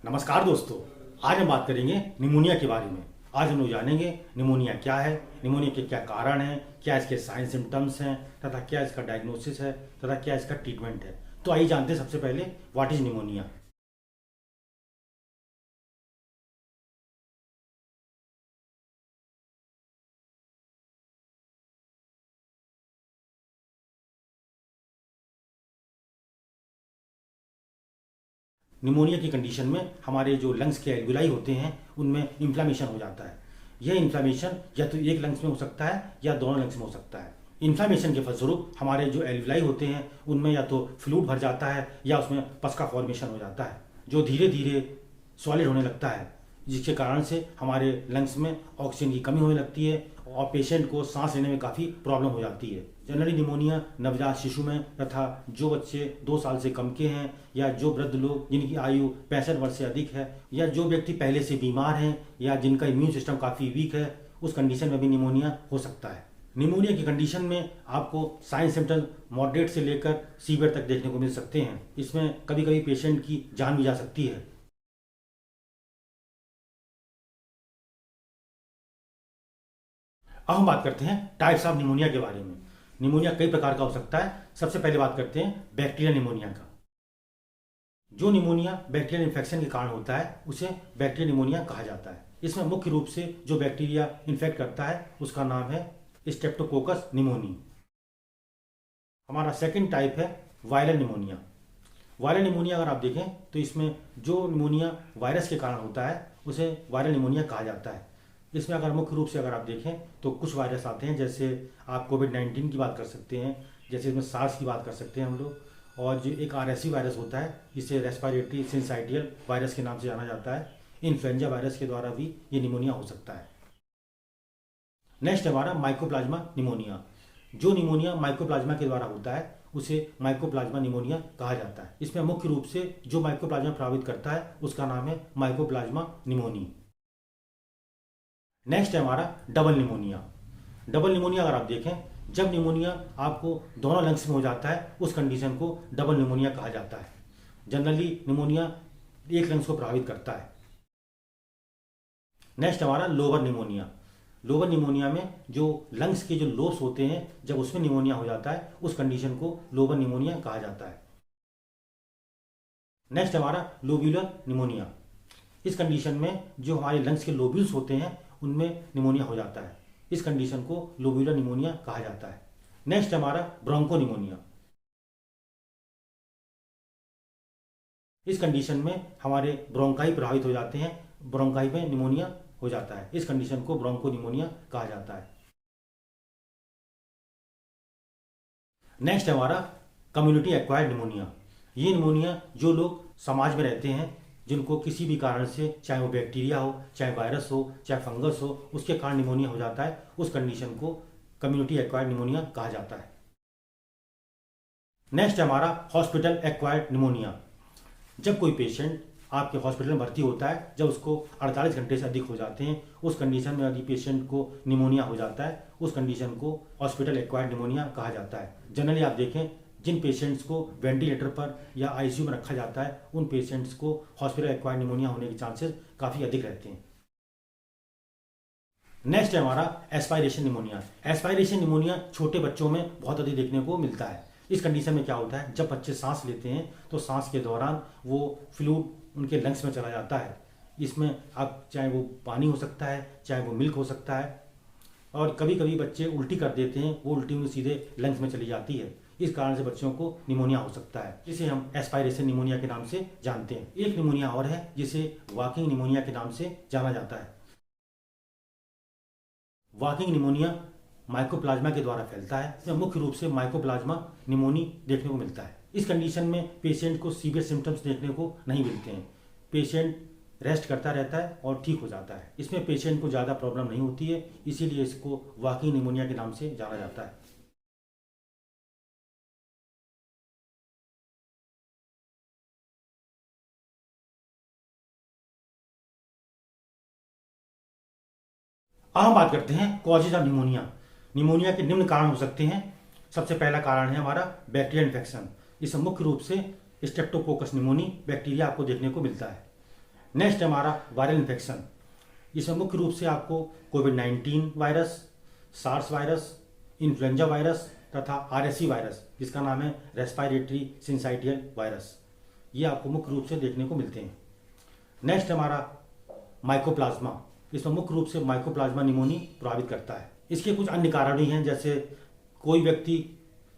नमस्कार दोस्तों। आज हम बात करेंगे निमोनिया के बारे में। आज हम लोग जानेंगे निमोनिया क्या है, निमोनिया के क्या कारण हैं, क्या इसके साइन सिम्टम्स हैं तथा क्या इसका डायग्नोसिस है तथा क्या इसका ट्रीटमेंट है। तो आइए जानते हैं सबसे पहले व्हाट इज निमोनिया। निमोनिया की कंडीशन में हमारे जो लंग्स के एल्विलाई होते हैं उनमें इन्फ्लामेशन हो जाता है। यह इन्फ्लामेशन या तो एक लंग्स में हो सकता है या दोनों लंग्स में हो सकता है। इन्फ्लामेशन के फलस्वरूप हमारे जो एल्विलाई होते हैं उनमें या तो फ्लूइड भर जाता है या उसमें पस का फॉर्मेशन हो जाता है जो धीरे धीरे सॉलिड होने लगता है, जिसके कारण से हमारे लंग्स में ऑक्सीजन की कमी होने लगती है और पेशेंट को सांस लेने में काफ़ी प्रॉब्लम हो जाती है। जनरली निमोनिया नवजात शिशु में तथा जो बच्चे 2 साल से कम के हैं या जो वृद्ध लोग जिनकी आयु 65 वर्ष से अधिक है या जो व्यक्ति पहले से बीमार हैं या जिनका इम्यून सिस्टम काफ़ी वीक है, उस कंडीशन में भी निमोनिया हो सकता है। निमोनिया की कंडीशन में आपको साइन सिम्टम्स मॉडरेट से लेकर सीवियर तक देखने को मिल सकते हैं। इसमें कभी कभी पेशेंट की जान भी जा सकती है। अब हम बात करते हैं टाइप्स ऑफ निमोनिया के बारे में। निमोनिया कई प्रकार का हो सकता है। सबसे पहले बात करते हैं बैक्टीरियल निमोनिया का। जो निमोनिया बैक्टीरियल इन्फेक्शन के कारण होता है उसे बैक्टीरियल निमोनिया कहा जाता है। इसमें मुख्य रूप से जो बैक्टीरिया इन्फेक्ट करता है उसका नाम है स्ट्रेप्टोकोकस निमोनी। हमारा सेकंड टाइप है वायरल निमोनिया। वायरल निमोनिया अगर आप देखें तो इसमें जो निमोनिया वायरस के कारण होता है उसे वायरल निमोनिया कहा जाता है। इसमें अगर मुख्य रूप से अगर आप देखें तो कुछ वायरस आते हैं, जैसे आप कोविड-19 की बात कर सकते हैं, जैसे इसमें सार्स की बात कर सकते हैं हम लोग, और जो एक आरएसवी वायरस होता है जिसे रेस्पिरेटरी सिंसाइटियल वायरस के नाम से जाना जाता है। इन्फ्लुएंजा वायरस के द्वारा भी ये निमोनिया हो सकता है। नेक्स्ट हमारा माइकोप्लाज्मा निमोनिया। जो निमोनिया माइकोप्लाज्मा के द्वारा होता है उसे माइकोप्लाज्मा निमोनिया कहा जाता है। इसमें मुख्य रूप से जो माइकोप्लाज्मा प्रभावित करता है उसका नाम है माइकोप्लाज्मा निमोनी। नेक्स्ट है हमारा डबल निमोनिया। डबल निमोनिया अगर आप देखें, जब निमोनिया आपको दोनों लंग्स में हो जाता है उस कंडीशन को डबल निमोनिया कहा जाता है। जनरली निमोनिया एक लंग्स को प्रभावित करता है। नेक्स्ट हमारा लोअर निमोनिया। लोअर निमोनिया में जो लंग्स के जो लोब्स होते हैं जब उसमें निमोनिया हो जाता है उस कंडीशन को लोअर निमोनिया कहा जाता है। नेक्स्ट हमारा लोब्यूलर निमोनिया। इस कंडीशन में जो हमारे लंग्स के लोब्यूल्स होते हैं उनमें निमोनिया हो जाता है। इस कंडीशन को लोब्यूलर निमोनिया कहा जाता है। नेक्स्ट हमारा ब्रोंको निमोनिया। इस कंडीशन में हमारे ब्रोंकाई प्रभावित हो जाते हैं, ब्रोंकाई में निमोनिया हो जाता है। इस कंडीशन को ब्रोंको निमोनिया कहा जाता है। नेक्स्ट हमारा कम्युनिटी एक्वायर्ड निमोनिया। ये निमोनिया जो लोग समाज में रहते हैं, जिनको किसी भी कारण से, चाहे वो बैक्टीरिया हो, चाहे वायरस हो, चाहे फंगस हो, उसके कारण निमोनिया हो जाता है, उस कंडीशन को कम्युनिटी एक्वायर्ड निमोनिया कहा जाता है। नेक्स्ट है हमारा हॉस्पिटल एक्वायर्ड निमोनिया। जब कोई पेशेंट आपके हॉस्पिटल में भर्ती होता है, जब उसको 48 घंटे से अधिक हो जाते हैं, उस कंडीशन में यदि पेशेंट को निमोनिया हो जाता है उस कंडीशन को हॉस्पिटल एक्वायर्ड निमोनिया कहा जाता है। जनरली आप देखें, जिन पेशेंट्स को वेंटिलेटर पर या आईसीयू में रखा जाता है उन पेशेंट्स को हॉस्पिटल एक्वायर्ड निमोनिया होने के चांसेस काफ़ी अधिक रहते हैं। नेक्स्ट है हमारा एस्पायरेशन निमोनिया। एस्पायरेशन निमोनिया छोटे बच्चों में बहुत अधिक देखने को मिलता है। इस कंडीशन में क्या होता है, जब बच्चे सांस लेते हैं तो सांस के दौरान वो फ्लूइड उनके लंग्स में चला जाता है। इसमें आप चाहे वो पानी हो सकता है, चाहे वो मिल्क हो सकता है, और कभी कभी बच्चे उल्टी कर देते हैं, वो उल्टी उन्हें सीधे लंग्स में चली जाती है। इस कारण से बच्चों को निमोनिया हो सकता है, जिसे हम एस्पायरेशन निमोनिया के नाम से जानते हैं। एक निमोनिया और है जिसे वॉकिंग निमोनिया के नाम से जाना जाता है। वॉकिंग निमोनिया माइकोप्लाज्मा के द्वारा फैलता है। इसमें मुख्य रूप से माइकोप्लाज्मा निमोनी देखने को मिलता है। इस कंडीशन में पेशेंट को सीवियर सिम्टम्स देखने को नहीं मिलते हैं। पेशेंट रेस्ट करता रहता है और ठीक हो जाता है। इसमें पेशेंट को ज़्यादा प्रॉब्लम नहीं होती है, इसीलिए इसको वॉकिंग निमोनिया के नाम से जाना जाता है। अब हम बात करते हैं कॉजेज ऑफ निमोनिया। निमोनिया के निम्न कारण हो सकते हैं। सबसे पहला कारण है हमारा बैक्टीरियल इन्फेक्शन। इसमें मुख्य रूप से स्ट्रेप्टोकोकस निमोनी बैक्टीरिया आपको देखने को मिलता है। नेक्स्ट है हमारा वायरल इन्फेक्शन। इसमें मुख्य रूप से आपको कोविड-19 virus, SARS virus, influenza virus तथा आरएसवी वायरस, जिसका नाम है रेस्पिरेटरी सिंसाइटियल वायरस, ये आपको मुख्य रूप से देखने को मिलते हैं। नेक्स्ट हमारा माइकोप्लाज्मा। इसमें मुख्य रूप से माइकोप्लाज्मा निमोनिया प्रभावित करता है। इसके कुछ अन्य कारण भी हैं, जैसे कोई व्यक्ति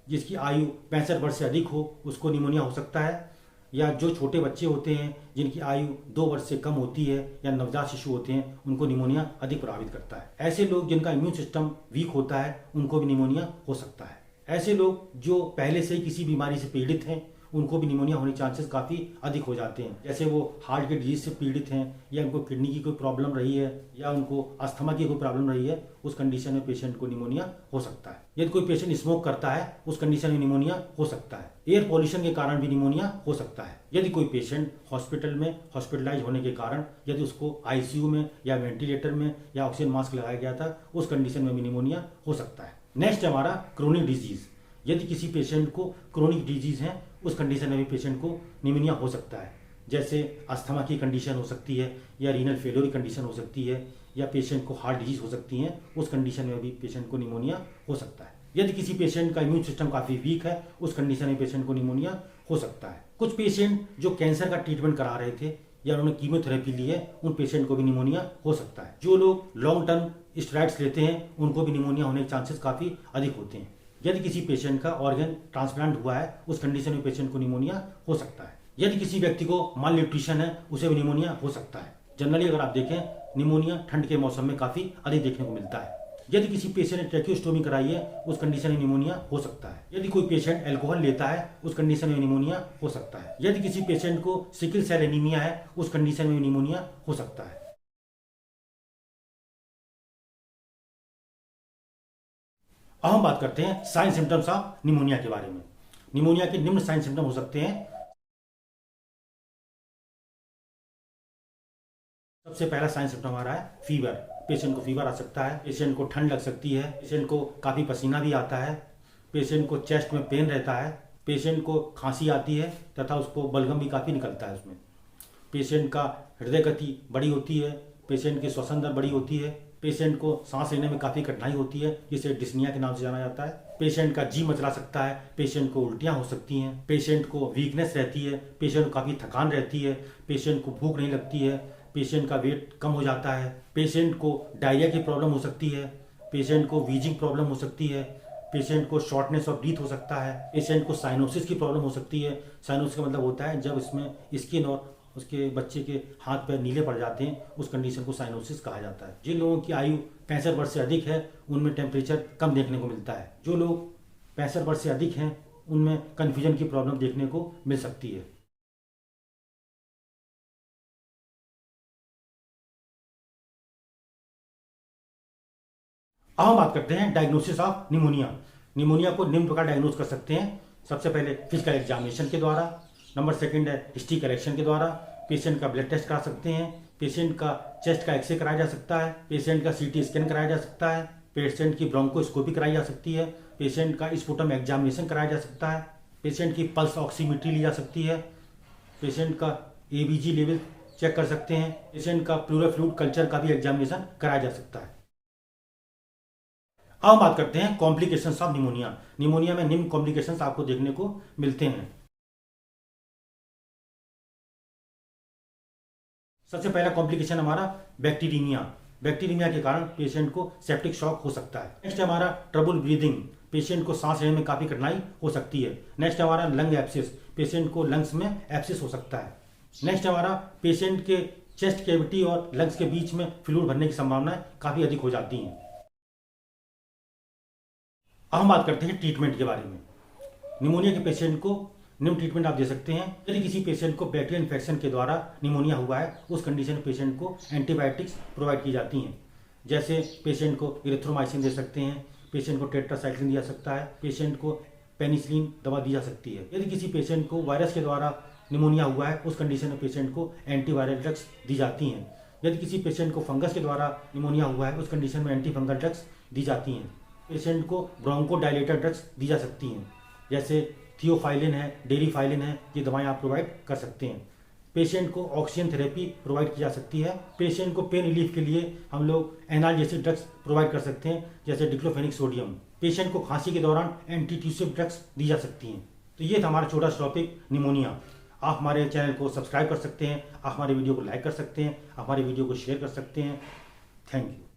जिसकी आयु 65 वर्ष से अधिक हो उसको निमोनिया हो सकता है, या जो छोटे बच्चे होते हैं जिनकी आयु 2 वर्ष से कम होती है, या नवजात शिशु होते हैं, उनको निमोनिया अधिक प्रभावित करता है। ऐसे लोग जिनका इम्यून सिस्टम वीक होता है उनको भी निमोनिया हो सकता है। ऐसे लोग जो पहले से ही किसी बीमारी से पीड़ित हैं उनको भी निमोनिया होने के चांसेस काफ़ी अधिक हो जाते हैं, जैसे वो हार्ट के डिजीज से पीड़ित हैं, या उनको किडनी की कोई प्रॉब्लम रही है, या उनको अस्थमा की कोई प्रॉब्लम रही है, उस कंडीशन में पेशेंट को निमोनिया हो सकता है। यदि कोई पेशेंट स्मोक करता है उस कंडीशन में निमोनिया हो सकता है। एयर पॉल्यूशन के कारण भी निमोनिया हो सकता है। यदि कोई पेशेंट हॉस्पिटल में हॉस्पिटलाइज होने के कारण यदि उसको आईसीयू में या वेंटिलेटर में या ऑक्सीजन मास्क लगाया गया था, उस कंडीशन में भी निमोनिया हो सकता है। नेक्स्ट है हमारा क्रोनिक डिजीज। यदि किसी पेशेंट को क्रोनिक डिजीज है उस कंडीशन में भी पेशेंट को निमोनिया हो सकता है, जैसे अस्थमा की कंडीशन हो सकती है, या रीनल फेलियर की कंडीशन हो सकती है, या पेशेंट को हार्ट डिजीज हो सकती है, उस कंडीशन में भी पेशेंट को निमोनिया हो सकता है। यदि किसी पेशेंट का इम्यून सिस्टम काफ़ी वीक है उस कंडीशन में पेशेंट को निमोनिया हो सकता है। कुछ पेशेंट जो कैंसर का ट्रीटमेंट करा रहे थे या उन्होंने कीमोथेरेपी ली है उन पेशेंट को भी निमोनिया हो सकता है। जो लोग लॉन्ग टर्म स्टेरॉइड्स लेते हैं उनको भी निमोनिया होने के चांसेस काफ़ी अधिक होते हैं। यदि किसी पेशेंट का ऑर्गन ट्रांसप्लांट हुआ है उस कंडीशन में पेशेंट को निमोनिया हो सकता है। यदि किसी व्यक्ति को माल न्यूट्रिशन है उसे भी निमोनिया हो सकता है। जनरली अगर आप देखें निमोनिया ठंड के मौसम में काफ़ी अधिक देखने को मिलता है। यदि किसी पेशेंट ने ट्रैकियोस्टोमी कराई है उस कंडीशन में निमोनिया हो सकता है। यदि कोई पेशेंट अल्कोहल लेता है उस कंडीशन में निमोनिया हो सकता है। यदि किसी पेशेंट को सिकल सेल एनीमिया है उस कंडीशन में निमोनिया हो सकता है। अब हम बात करते हैं साइन सिम्टम्स ऑफ निमोनिया के बारे में। निमोनिया के निम्न साइन सिम्टम हो सकते हैं। सबसे पहला साइन सिम्टम आ रहा है फीवर। पेशेंट को फीवर आ सकता है, पेशेंट को ठंड लग सकती है, पेशेंट को काफ़ी पसीना भी आता है, पेशेंट को चेस्ट में पेन रहता है, पेशेंट को खांसी आती है तथा उसको बलगम भी काफ़ी निकलता है उसमें। पेशेंट का हृदय गति बड़ी होती है, पेशेंट की श्वसन दर बड़ी होती है, पेशेंट को सांस लेने में काफ़ी कठिनाई होती है जिसे डिस्निया के नाम से जाना जाता है। पेशेंट का जी मचला सकता है, पेशेंट को उल्टियाँ हो सकती हैं, पेशेंट को वीकनेस रहती है, पेशेंट को काफ़ी थकान रहती है, पेशेंट को भूख नहीं लगती है, पेशेंट का वेट कम हो जाता है, पेशेंट को डायरिया की प्रॉब्लम हो सकती है, पेशेंट को वीजिंग प्रॉब्लम हो सकती है, पेशेंट को शॉर्टनेस ऑफ ब्रीथ हो सकता है, पेशेंट को साइनोसिस की प्रॉब्लम हो सकती है। साइनोसिस का मतलब होता है जब इसमें स्किन और उसके बच्चे के हाथ पैर नीले पड़ जाते हैं, उस कंडीशन को साइनोसिस कहा जाता है। जिन लोगों की आयु 65 वर्ष से अधिक है उनमें टेम्परेचर कम देखने को मिलता है। जो लोग 65 वर्ष से अधिक हैं उनमें कन्फ्यूजन की प्रॉब्लम देखने को मिल सकती है। अब हम बात करते हैं डायग्नोसिस ऑफ निमोनिया। निमोनिया को निम्न प्रकार डायग्नोज कर सकते हैं। सबसे पहले फिजिकल एग्जामिनेशन के द्वारा, नंबर सेकंड है हिस्ट्री कलेक्शन के द्वारा, पेशेंट का ब्लड टेस्ट करा सकते हैं, पेशेंट का चेस्ट का एक्सरे कराया जा सकता है, पेशेंट का सीटी स्कैन कराया जा सकता है, पेशेंट की ब्रोंकोस्कोपी कराई जा सकती है, पेशेंट का स्पुटम एग्जामिनेशन कराया जा सकता है, पेशेंट की पल्स ऑक्सीमीट्री ली जा सकती है, पेशेंट का एबीजी लेवल चेक कर सकते हैं, पेशेंट का प्लूरल फ्लूइड कल्चर का भी एग्जामिनेशन कराया जा सकता है। अब हम बात करते हैं कॉम्प्लिकेशंस ऑफ निमोनिया। निमोनिया में निम्न कॉम्प्लिकेशंस आपको देखने को मिलते हैं। सबसे पहला कॉम्प्लिकेशन हमारा बैक्टीरियमिया। बैक्टीरियमिया के कारण पेशेंट को सेप्टिक शॉक हो सकता है। नेक्स्ट हमारा ट्रबल ब्रीदिंग, पेशेंट को सांस लेने में काफ़ी कठिनाई हो सकती है। नेक्स्ट हमारा लंग एब्सिस, पेशेंट को लंग्स में एब्सिस हो सकता है। नेक्स्ट हमारा पेशेंट के चेस्ट कैविटी और लंग्स के बीच में फ्लूइड भरने की संभावनाएं काफ़ी अधिक हो जाती हैं। अब हम बात करते हैं ट्रीटमेंट के बारे में। निमोनिया के पेशेंट को निम्न ट्रीटमेंट आप दे सकते हैं। यदि किसी पेशेंट को बैक्टीरियल इन्फेक्शन के द्वारा निमोनिया हुआ है उस कंडीशन में पेशेंट को एंटीबायोटिक्स प्रोवाइड की जाती हैं, जैसे पेशेंट को इरिथ्रोमाइसिन दे सकते हैं, पेशेंट को टेट्रासाइक्लिन दिया सकता है, पेशेंट को पेनिसिलिन दवा दी जा सकती है। यदि किसी पेशेंट को वायरस के द्वारा निमोनिया हुआ है उस कंडीशन में पेशेंट को एंटीवायरल ड्रग्स दी जाती हैं। यदि किसी पेशेंट को फंगस के द्वारा निमोनिया हुआ है उस कंडीशन में एंटी फंगल ड्रग्स दी जाती हैं। पेशेंट को ब्रोंकोडायलेटर ड्रग्स दी जा सकती हैं, जैसे थियोफाइलिन है, डेरिफाइलिन है, ये दवाएं आप प्रोवाइड कर सकते हैं। पेशेंट को ऑक्सीजन थेरेपी प्रोवाइड की जा सकती है। पेशेंट को पेन रिलीफ के लिए हम लोग एनाल्जेसिक ड्रग्स प्रोवाइड कर सकते हैं, जैसे डिक्लोफेनिक सोडियम। पेशेंट को खांसी के दौरान एंटीट्यूसिव ड्रग्स दी जा सकती हैं। तो ये था हमारा छोटा सा टॉपिक निमोनिया। आप हमारे चैनल को सब्सक्राइब कर सकते हैं, आप हमारे वीडियो को लाइक कर सकते हैं, आप हमारे वीडियो को शेयर कर सकते हैं। Thank you.